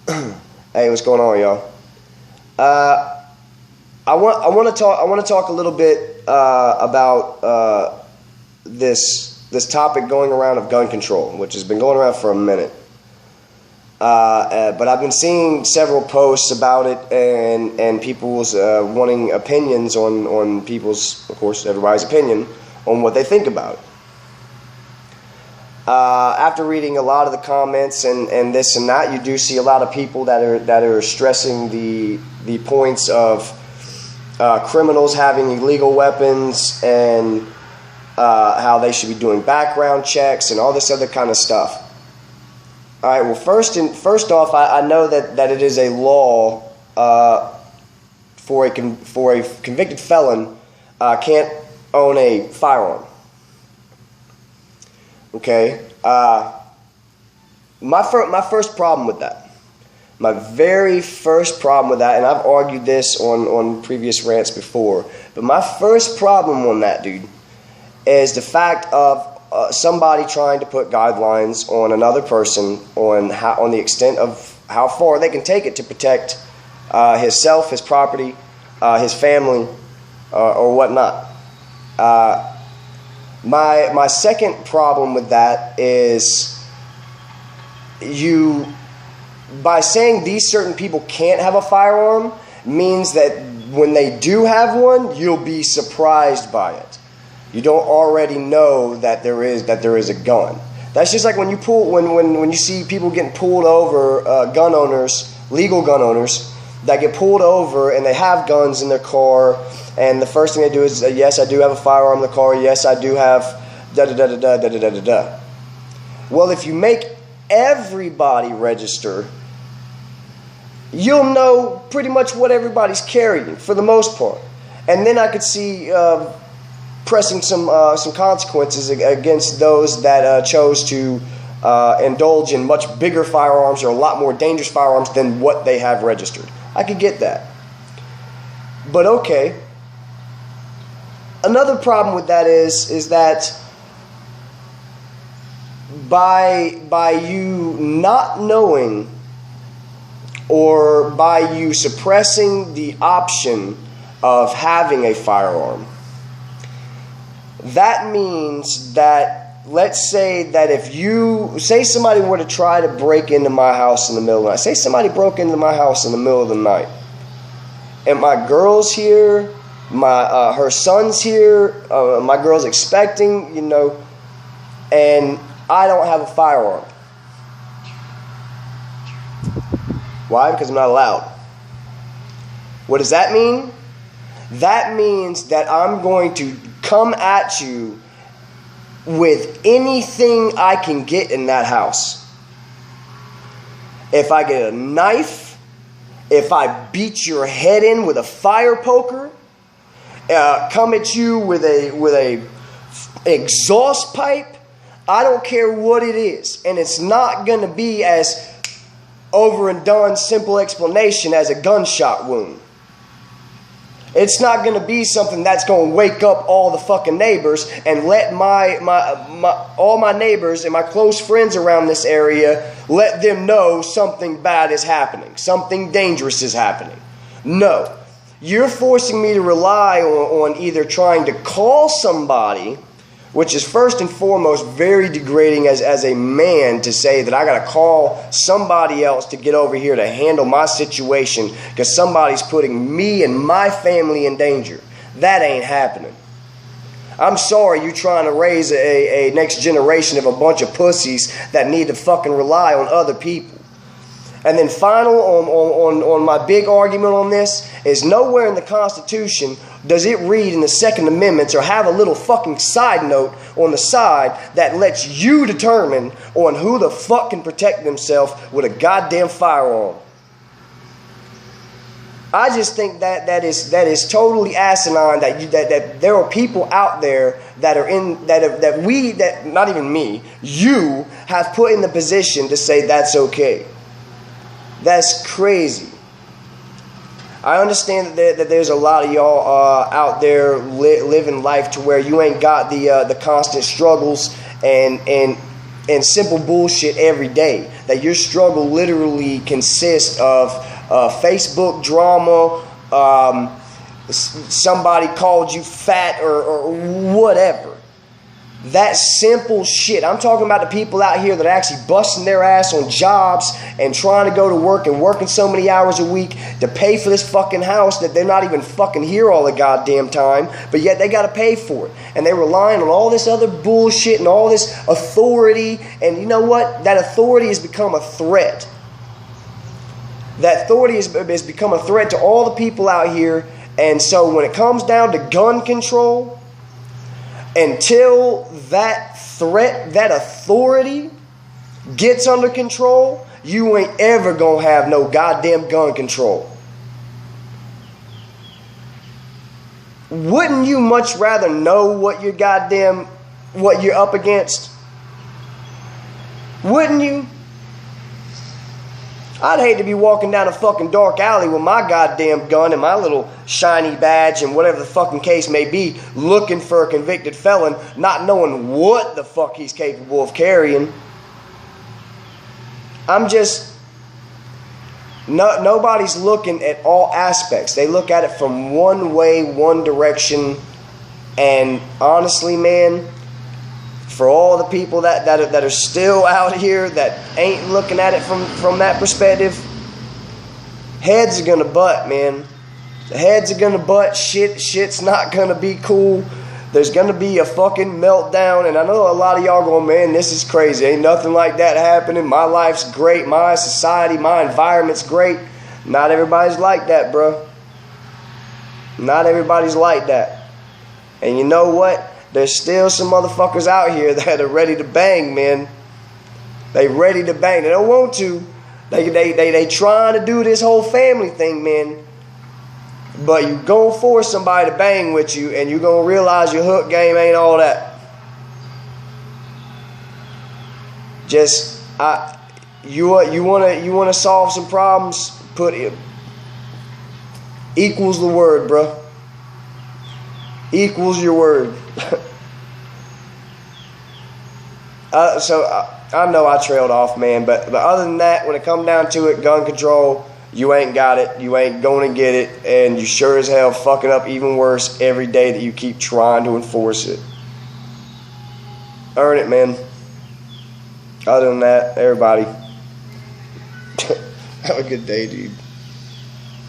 Hey, what's going on, y'all? I want to talk a little bit about this topic going around of gun control, which has been going around for a minute. But I've been seeing several posts about it, and people's wanting opinions on people's, of course, everybody's opinion on what they think about it. After reading a lot of the comments and this and that, you do see a lot of people that are stressing the points of criminals having illegal weapons and how they should be doing background checks and all this other kind of stuff. All right. Well, first off, I know that it is a law for a convicted felon can't own a firearm. Okay. My first problem with that, my very first problem with that, and I've argued this on previous rants before, but my first problem on that, dude, is the fact of somebody trying to put guidelines on another person on the extent of how far they can take it to protect himself, his property, his family, or whatnot. My second problem with that is by saying these certain people can't have a firearm means that when they do have one, you'll be surprised by it. You don't already know that there is a gun. That's just like when you see people getting pulled over, gun owners, legal gun owners, that get pulled over and they have guns in their car, and the first thing they do is, yes, I do have a firearm in the car, yes, I do have da-da-da-da-da-da-da-da-da. Well, if you make everybody register, you'll know pretty much what everybody's carrying for the most part. And then I could see pressing some consequences against those that chose to indulge in much bigger firearms or a lot more dangerous firearms than what they have registered. I could get that. But okay. Another problem with that is that by you not knowing or by you suppressing the option of having a firearm, that means that, let's say that if somebody were to try to break into my house in the middle of the night. Say somebody broke into my house in the middle of the night. And my girl's here, her son's here, my girl's expecting, and I don't have a firearm. Why? Because I'm not allowed. What does that mean? That means that I'm going to come at you with anything I can get in that house. If I get a knife, if I beat your head in with a fire poker, come at you with a exhaust pipe, I don't care what it is. And it's not going to be as over and done simple explanation as a gunshot wound. It's not going to be something that's going to wake up all the fucking neighbors and let all my neighbors and my close friends around this area, let them know something bad is happening. Something dangerous is happening. No. You're forcing me to rely on either trying to call somebody, which is first and foremost very degrading as a man to say that I got to call somebody else to get over here to handle my situation because somebody's putting me and my family in danger. That ain't happening. I'm sorry you're trying to raise a next generation of a bunch of pussies that need to fucking rely on other people. And then final on my big argument on this is nowhere in the Constitution does it read in the Second Amendment or have a little fucking side note on the side that lets you determine on who the fuck can protect themselves with a goddamn firearm. I just think that is totally asinine that there are people out there that are not even me, you have put in the position to say that's okay. That's crazy. I understand that there's a lot of y'all out there living life to where you ain't got the constant struggles and and simple bullshit every day. That your struggle literally consists of Facebook drama, somebody called you fat or whatever. That simple shit. I'm talking about the people out here that are actually busting their ass on jobs and trying to go to work and working so many hours a week to pay for this fucking house that they're not even fucking here all the goddamn time, but yet they got to pay for it. And they're relying on all this other bullshit and all this authority. And you know what? That authority has become a threat. That authority has become a threat to all the people out here. And so when it comes down to gun control, until that threat, that authority gets under control, you ain't ever gonna have no goddamn gun control. Wouldn't you much rather know what you're up against? Wouldn't you? I'd hate to be walking down a fucking dark alley with my goddamn gun and my little shiny badge and whatever the fucking case may be, looking for a convicted felon, not knowing what the fuck he's capable of carrying. Nobody's looking at all aspects. They look at it from one way, one direction. And honestly, man, for all the people that are still out here that ain't looking at it from that perspective, heads are gonna butt, man. The heads are gonna butt. Shit's not gonna be cool. There's gonna be a fucking meltdown. And I know a lot of y'all going, man, this is crazy. Ain't nothing like that happening. My life's great. My society, my environment's great. Not everybody's like that, bro. Not everybody's like that. And you know what? There's still some motherfuckers out here that are ready to bang, man. They ready to bang. They don't want to. They trying to do this whole family thing, man. But you gonna force somebody to bang with you, and you gonna realize your hook game ain't all that. You wanna solve some problems? Put it equals the word, bro. Equals your word. I know I trailed off, man, but other than that, when it comes down to it, gun control, you ain't got it, you ain't going to get it, and you sure as hell fucking up even worse every day that you keep trying to enforce it. Earn it, man. Other than that, everybody, have a good day, dude.